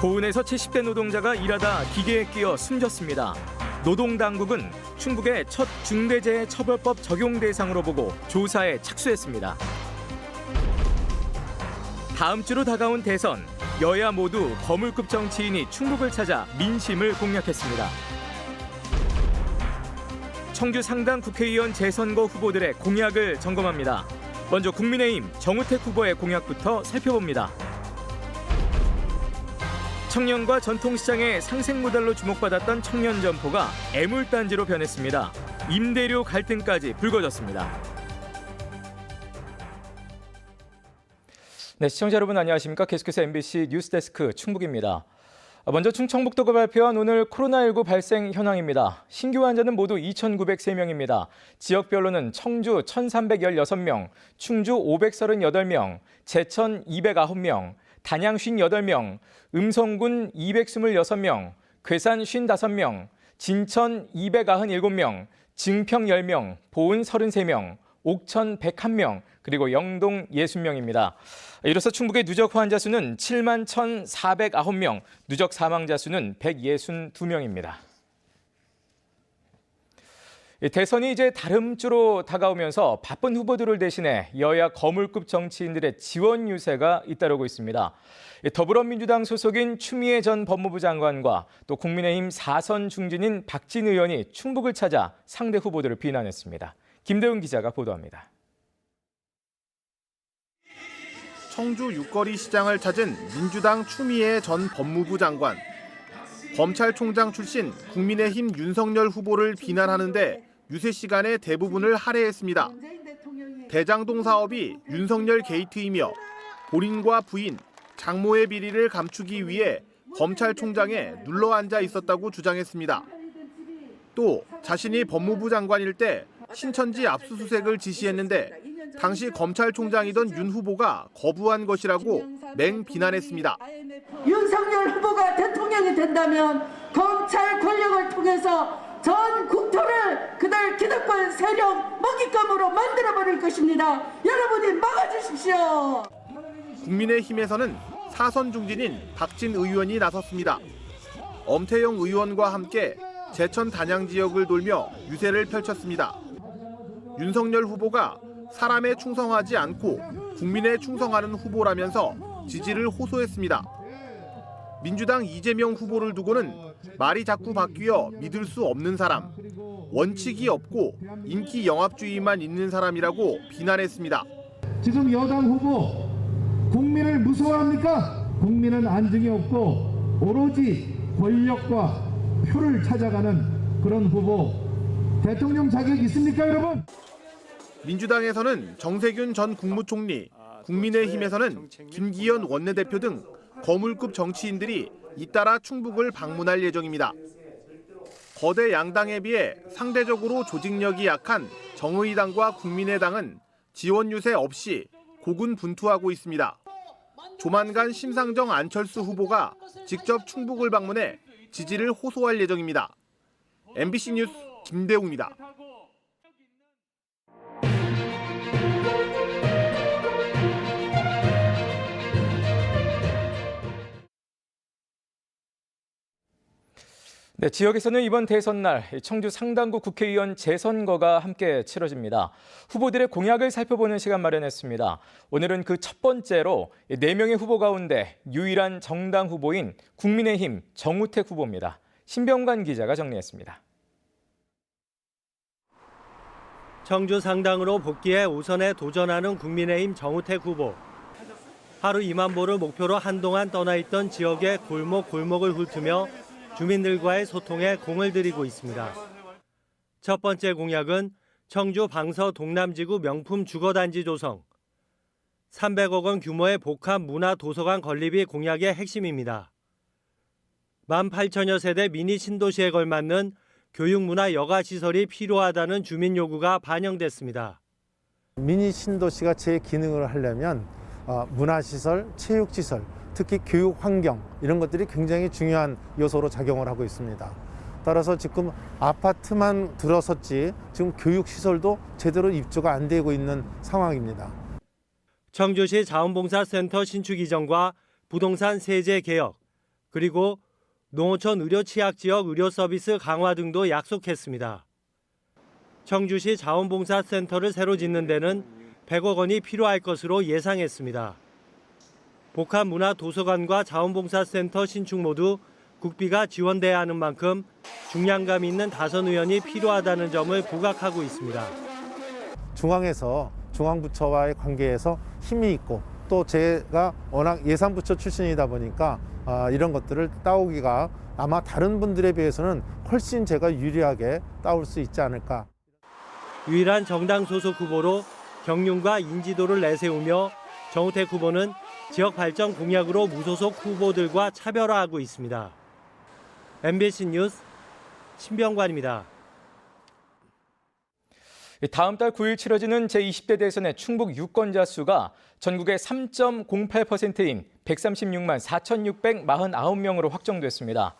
고은에서 70대 노동자가 일하다 기계에 끼어 숨졌습니다. 노동당국은 충북의 첫 중대재해처벌법 적용 대상으로 보고 조사에 착수했습니다. 다음 주로 다가온 대선, 여야 모두 거물급 정치인이 충북을 찾아 민심을 공략했습니다. 청주 상당 국회의원 재선거 후보들의 공약을 점검합니다. 먼저 국민의힘 정우택 후보의 공약부터 살펴봅니다. 청년과 전통시장의 상생 모델로 주목받았던 청년점포가 애물단지로 변했습니다. 임대료 갈등까지 불거졌습니다. 네, 시청자 여러분 안녕하십니까? 계속해서 MBC 뉴스데스크 충북입니다. 먼저 충청북도가 발표한 오늘 코로나19 발생 현황입니다. 신규 환자는 모두 2,903명입니다. 지역별로는 청주 1,316명, 충주 538명, 제천 209명, 단양 58명, 음성군 226명, 괴산 55명, 진천 297명, 증평 10명, 보은 33명, 옥천 101명, 그리고 영동 60명입니다. 이로써 충북의 누적 환자 수는 7만 1,409명, 누적 사망자 수는 162명입니다. 대선이 이제 다음 주로 다가오면서 바쁜 후보들을 대신해 여야 거물급 정치인들의 지원 유세가 잇따르고 있습니다. 더불어민주당 소속인 추미애 전 법무부 장관과 또 국민의힘 4선 중진인 박진 의원이 충북을 찾아 상대 후보들을 비난했습니다. 김대훈 기자가 보도합니다. 청주 육거리 시장을 찾은 민주당 추미애 전 법무부 장관. 검찰총장 출신 국민의힘 윤석열 후보를 비난하는데 유세 시간의 대부분을 할애했습니다. 대장동 사업이 윤석열 게이트이며 본인과 부인, 장모의 비리를 감추기 위해 검찰총장에 눌러앉아 있었다고 주장했습니다. 또 자신이 법무부 장관일 때 신천지 압수수색을 지시했는데 당시 검찰총장이던 윤 후보가 거부한 것이라고 맹 비난했습니다. 윤석열 후보가 대통령이 된다면 검찰 권력을 통해서 전 국토를 그들 기득권 세력 먹잇감으로 만들어버릴 것입니다. 여러분이 막아주십시오. 국민의힘에서는 4선 중진인 박진 의원이 나섰습니다. 엄태영 의원과 함께 제천 단양 지역을 돌며 유세를 펼쳤습니다. 윤석열 후보가 사람에 충성하지 않고 국민에 충성하는 후보라면서 지지를 호소했습니다. 민주당 이재명 후보를 두고는 말이 자꾸 바뀌어 믿을 수 없는 사람, 원칙이 없고 인기 영합주의만 있는 사람이라고 비난했습니다. 지금 여당 후보 국민을 무서워합니까? 국민은 안정이 없고 오로지 권력과 표를 찾아가는 그런 후보 대통령 자격 있습니까, 여러분? 민주당에서는 정세균 전 국무총리, 국민의힘에서는 김기현 원내대표 등 거물급 정치인들이 잇따라 충북을 방문할 예정입니다. 거대 양당에 비해 상대적으로 조직력이 약한 정의당과 국민의당은 지원 유세 없이 고군분투하고 있습니다. 조만간 심상정 안철수 후보가 직접 충북을 방문해 지지를 호소할 예정입니다. MBC 뉴스 김대웅입니다. 네, 지역에서는 이번 대선날 청주 상당구 국회의원 재선거가 함께 치러집니다. 후보들의 공약을 살펴보는 시간 마련했습니다. 오늘은 그 첫 번째로 4명의 후보 가운데 유일한 정당 후보인 국민의힘 정우택 후보입니다. 신병관 기자가 정리했습니다. 청주 상당으로 복귀해 우선에 도전하는 국민의힘 정우택 후보. 하루 2만 보를 목표로 한동안 떠나있던 지역의 골목골목을 훑으며 주민들과의 소통에 공을 들이고 있습니다. 첫 번째 공약은 청주 방서 동남지구 명품 주거단지 조성. 300억 원 규모의 복합 문화 도서관 건립이 공약의 핵심입니다. 18,000여 세대 미니 신도시에 걸맞는 교육문화 여가시설이 필요하다는 주민 요구가 반영됐습니다. 미니 신도시가 제 기능을 하려면 문화시설, 체육시설, 특히 교육 환경 이런 것들이 굉장히 중요한 요소로 작용을 하고 있습니다. 따라서 지금 아파트만 들어섰지 지금 교육시설도 제대로 입주가 안 되고 있는 상황입니다. 청주시 자원봉사센터 신축 이전과 부동산 세제 개혁, 그리고 농어촌 의료 취약 지역 의료 서비스 강화 등도 약속했습니다. 청주시 자원봉사센터를 새로 짓는 데는 100억 원이 필요할 것으로 예상했습니다. 복합문화도서관과 자원봉사센터 신축 모두 국비가 지원돼야 하는 만큼 중량감 있는 다선 의원이 필요하다는 점을 부각하고 있습니다. 중앙에서 중앙부처와의 관계에서 힘이 있고 또 제가 워낙 예산부처 출신이다 보니까 이런 것들을 따오기가 아마 다른 분들에 비해서는 훨씬 제가 유리하게 따올 수 있지 않을까. 유일한 정당 소속 후보로 경륜과 인지도를 내세우며 정우택 후보는 지역 발전 공약으로 무소속 후보들과 차별화하고 있습니다. MBC 뉴스 신병관입니다. 다음 달 9일 치러지는 제20대 대선의 충북 유권자 수가 전국의 3.08%인 136만 4,649명으로 확정됐습니다.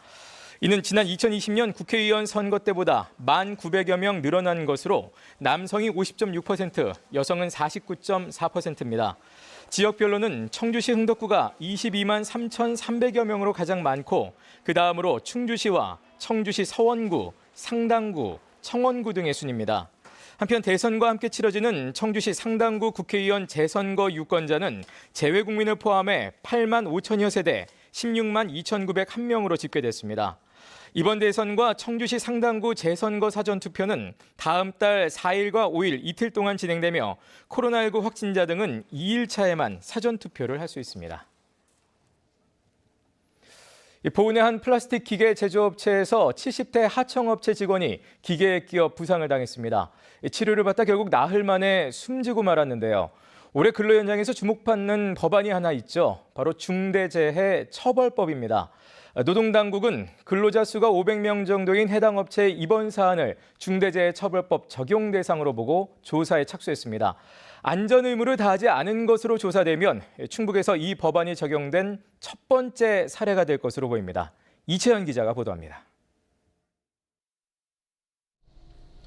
이는 지난 2020년 국회의원 선거 때보다 1,900여 명 늘어난 것으로 남성이 50.6%, 여성은 49.4%입니다. 지역별로는 청주시 흥덕구가 22만 3,300여 명으로 가장 많고 그 다음으로 충주시와 청주시 서원구, 상당구, 청원구 등의 순입니다. 한편 대선과 함께 치러지는 청주시 상당구 국회의원 재선거 유권자는 재외국민을 포함해 8만 5천여 세대 16만 2,901명으로 집계됐습니다. 이번 대선과 청주시 상당구 재선거 사전투표는 다음 달 4일과 5일 이틀 동안 진행되며 코로나19 확진자 등은 2일차에만 사전투표를 할 수 있습니다. 보은의 한 플라스틱 기계 제조업체에서 70대 하청업체 직원이 기계에 끼어 부상을 당했습니다. 치료를 받다 결국 나흘 만에 숨지고 말았는데요. 올해 근로 현장에서 주목받는 법안이 하나 있죠. 바로 중대재해처벌법입니다. 노동당국은 근로자 수가 500명 정도인 해당 업체의 이번 사안을 중대재해처벌법 적용 대상으로 보고 조사에 착수했습니다. 안전 의무를 다하지 않은 것으로 조사되면 충북에서 이 법안이 적용된 첫 번째 사례가 될 것으로 보입니다. 이채연 기자가 보도합니다.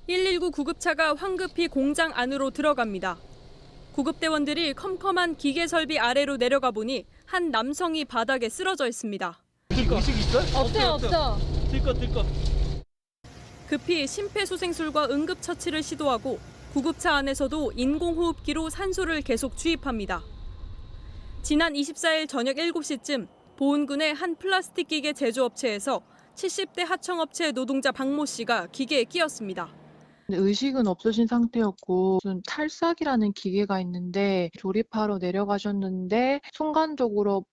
119 구급차가 황급히 공장 안으로 들어갑니다. 구급대원들이 컴컴한 기계 설비 아래로 내려가 보니 한 남성이 바닥에 쓰러져 있습니다. 의식 있어요? 없어. 들것. 급히 심폐소생술과 응급처치를 시도하고 구급차 안에서도 인공호흡기로 산소를 계속 주입합니다. 지난 24일 저녁 7시쯤 보은군의 한 플라스틱 기계 제조업체에서 70대 하청업체 노동자 박모 씨가 기계에 끼었습니다. 의식은 없으신 상태였고 무슨 탈삭이라는 기계가 있는데 조립하러 내려가셨는데 순간적으로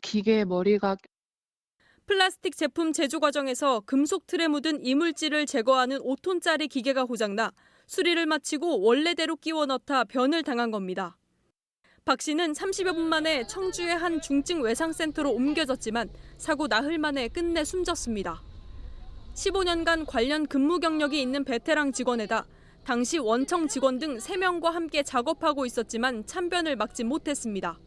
기계의 머리가 플라스틱 제품 제조 과정에서 금속 틀에 묻은 이물질을 제거하는 5톤짜리 기계가 고장나 수리를 마치고 원래대로 끼워 넣다 변을 당한 겁니다. 박 씨는 30여 분 만에 청주의 한 중증 외상센터로 옮겨졌지만 사고 나흘 만에 끝내 숨졌습니다. 15년간 관련 근무 경력이 있는 베테랑 직원에다 당시 원청 직원 등 3명과 함께 작업하고 있었지만 참변을 막지 못했습니다.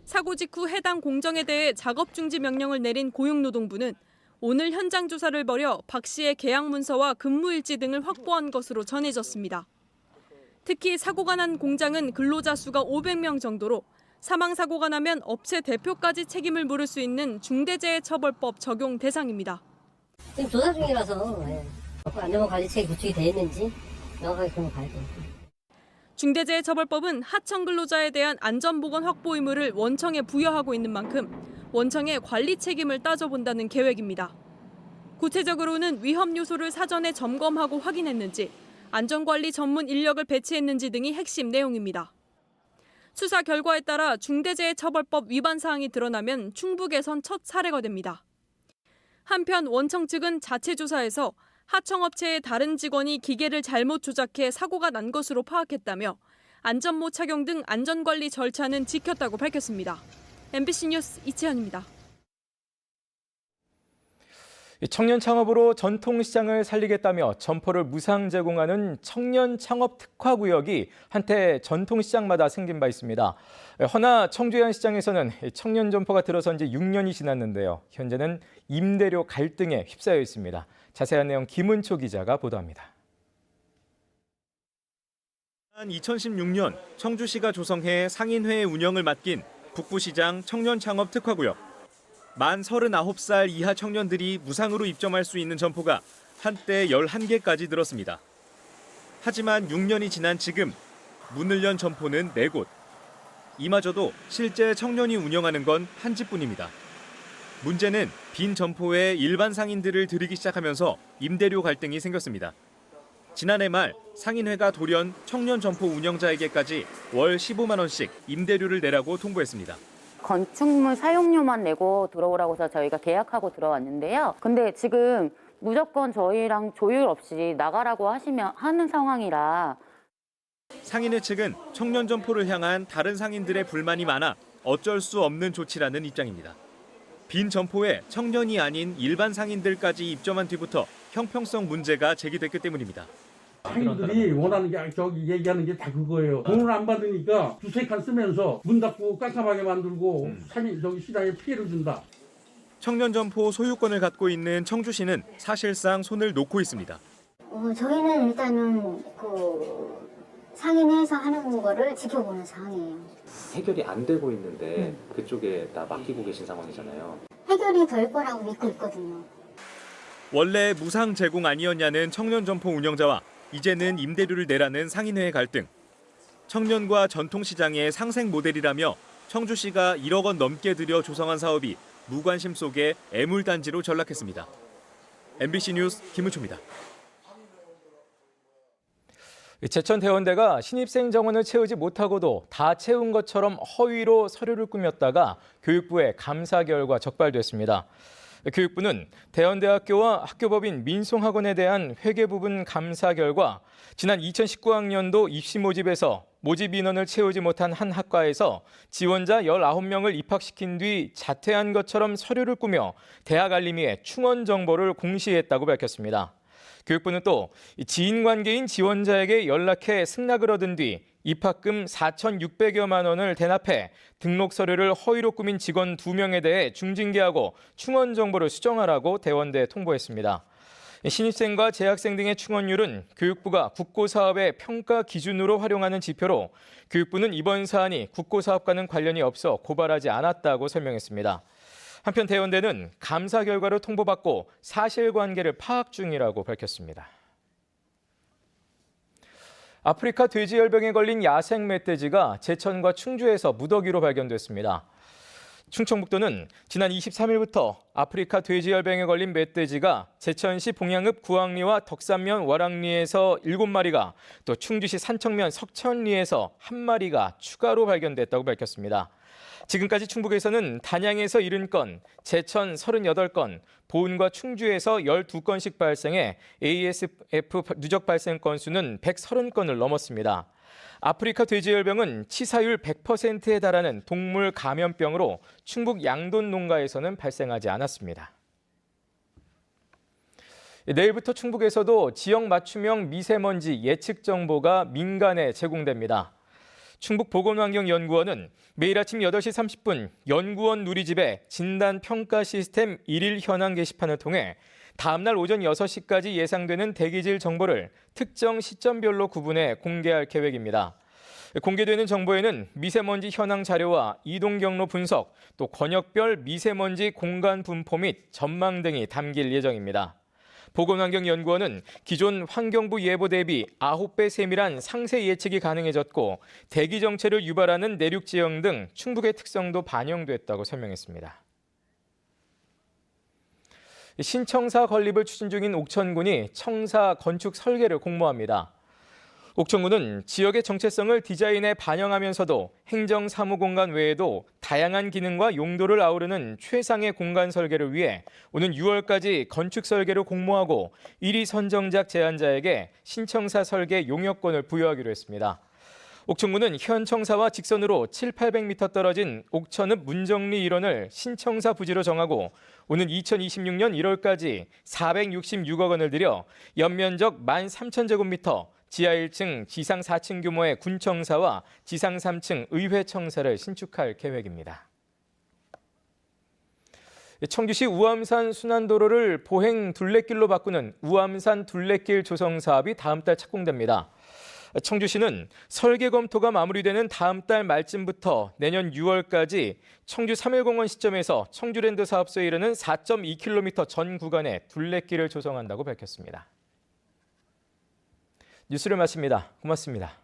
사고 직후 해당 공정에 대해 작업 중지 명령을 내린 고용노동부는 오늘 현장 조사를 벌여 박 씨의 계약 문서와 근무일지 등을 확보한 것으로 전해졌습니다. 특히 사고가 난 공장은 근로자 수가 500명 정도로 사망사고가 나면 업체 대표까지 책임을 물을 수 있는 중대재해처벌법 적용 대상입니다. 지금 조사 중이라서 안전관리체계 구축이 되어 있는지 명확하게 그런 거 봐야 돼요. 중대재해처벌법은 하청 근로자에 대한 안전보건 확보 의무를 원청에 부여하고 있는 만큼 원청의 관리 책임을 따져본다는 계획입니다. 구체적으로는 위험 요소를 사전에 점검하고 확인했는지, 안전관리 전문 인력을 배치했는지 등이 핵심 내용입니다. 수사 결과에 따라 중대재해처벌법 위반 사항이 드러나면 충북에선 첫 사례가 됩니다. 한편 원청 측은 자체 조사에서 하청업체의 다른 직원이 기계를 잘못 조작해 사고가 난 것으로 파악했다며 안전모 착용 등 안전관리 절차는 지켰다고 밝혔습니다. MBC 뉴스 이채연입니다. 청년 창업으로 전통시장을 살리겠다며 점포를 무상 제공하는 청년 창업 특화구역이 한때 전통시장마다 생긴 바 있습니다. 허나 청주해안시장에서는 청년 점포가 들어선 지 6년이 지났는데요. 현재는 임대료 갈등에 휩싸여 있습니다. 자세한 내용 김은초 기자가 보도합니다. 2016년 청주시가 조성해 상인회 운영을 맡긴 북부시장 청년 창업 특화구역. 만 39살 이하 청년들이 무상으로 입점할 수 있는 점포가 한때 11개까지 늘었습니다. 하지만 6년이 지난 지금 문을 연 점포는 4곳. 이마저도 실제 청년이 운영하는 건 한 집뿐입니다. 문제는 빈 점포에 일반 상인들을 들이기 시작하면서 임대료 갈등이 생겼습니다. 지난해 말 상인회가 돌연 청년 점포 운영자에게까지 월 15만 원씩 임대료를 내라고 통보했습니다. 건축물 사용료만 내고 들어오라고 해서 저희가 계약하고 들어왔는데요. 근데 지금 무조건 저희랑 조율 없이 나가라고 하는 상황이라. 상인회 측은 청년 점포를 향한 다른 상인들의 불만이 많아 어쩔 수 없는 조치라는 입장입니다. 빈 점포에 청년이 아닌 일반 상인들까지 입점한 뒤부터 형평성 문제가 제기됐기 때문입니다. 상인들이 원하는 게 저기 얘기하는 게 다 그거예요. 돈을 안 받으니까 두세 칸 쓰면서 문 닫고 깜깜하게 만들고 시장에 피해를 준다. 청년 점포 소유권을 갖고 있는 청주시는 사실상 손을 놓고 있습니다. 저희는 일단은 상인회에서 하는 거를 지켜보는 상황이에요. 해결이 안 되고 있는데 그쪽에 다 맡기고 계신 상황이잖아요. 해결이 될 거라고 믿고 있거든요. 원래 무상 제공 아니었냐는 청년 점포 운영자와 이제는 임대료를 내라는 상인회의 갈등. 청년과 전통시장의 상생 모델이라며 청주시가 1억 원 넘게 들여 조성한 사업이 무관심 속에 애물단지로 전락했습니다. MBC 뉴스 김은초입니다. 제천 대원대가 신입생 정원을 채우지 못하고도 다 채운 것처럼 허위로 서류를 꾸몄다가 교육부에 감사 결과 적발됐습니다. 교육부는 대원대학교와 학교법인 민송학원에 대한 회계 부분 감사 결과 지난 2019학년도 입시 모집에서 모집 인원을 채우지 못한 한 학과에서 지원자 19명을 입학시킨 뒤 자퇴한 것처럼 서류를 꾸며 대학 알림이에 충원 정보를 공시했다고 밝혔습니다. 교육부는 또 지인 관계인 지원자에게 연락해 승낙을 얻은 뒤 입학금 4,600여만 원을 대납해 등록 서류를 허위로 꾸민 직원 2명에 대해 중징계하고 충원 정보를 수정하라고 대원대에 통보했습니다. 신입생과 재학생 등의 충원율은 교육부가 국고사업의 평가 기준으로 활용하는 지표로 교육부는 이번 사안이 국고사업과는 관련이 없어 고발하지 않았다고 설명했습니다. 한편 대원대는 감사 결과를 통보받고 사실관계를 파악 중이라고 밝혔습니다. 아프리카 돼지열병에 걸린 야생 멧돼지가 제천과 충주에서 무더기로 발견됐습니다. 충청북도는 지난 23일부터 아프리카 돼지열병에 걸린 멧돼지가 제천시 봉양읍 구항리와 덕산면 월항리에서 7마리가 또 충주시 산청면 석천리에서 1마리가 추가로 발견됐다고 밝혔습니다. 지금까지 충북에서는 단양에서 70건, 제천 38건, 보은과 충주에서 12건씩 발생해 ASF 누적 발생 건수는 130건을 넘었습니다. 아프리카 돼지열병은 치사율 100%에 달하는 동물 감염병으로 충북 양돈 농가에서는 발생하지 않았습니다. 내일부터 충북에서도 지역 맞춤형 미세먼지 예측 정보가 민간에 제공됩니다. 충북보건환경연구원은 매일 아침 8시 30분 연구원 누리집에 진단평가 시스템 1일 현황 게시판을 통해 다음날 오전 6시까지 예상되는 대기질 정보를 특정 시점별로 구분해 공개할 계획입니다. 공개되는 정보에는 미세먼지 현황 자료와 이동 경로 분석, 또 권역별 미세먼지 공간 분포 및 전망 등이 담길 예정입니다. 보건환경연구원은 기존 환경부 예보 대비 9배 세밀한 상세 예측이 가능해졌고 대기 정체를 유발하는 내륙 지형 등 충북의 특성도 반영됐다고 설명했습니다. 신청사 건립을 추진 중인 옥천군이 청사 건축 설계를 공모합니다. 옥천군은 지역의 정체성을 디자인에 반영하면서도 행정사무공간 외에도 다양한 기능과 용도를 아우르는 최상의 공간 설계를 위해 오는 6월까지 건축 설계를 공모하고 1위 선정작 제안자에게 신청사 설계 용역권을 부여하기로 했습니다. 옥천군은 현 청사와 직선으로 700-800m 떨어진 옥천읍 문정리 일원을 신청사 부지로 정하고 오는 2026년 1월까지 466억 원을 들여 연면적 13,000제곱미터, 지하 1층, 지상 4층 규모의 군청사와 지상 3층 의회청사를 신축할 계획입니다. 청주시 우암산 순환도로를 보행 둘레길로 바꾸는 우암산 둘레길 조성 사업이 다음 달 착공됩니다. 청주시는 설계 검토가 마무리되는 다음 달 말쯤부터 내년 6월까지 청주 3.1공원 시점에서 청주랜드 사업소에 이르는 4.2km 전 구간에 둘레길을 조성한다고 밝혔습니다. 뉴스를 마칩니다. 고맙습니다.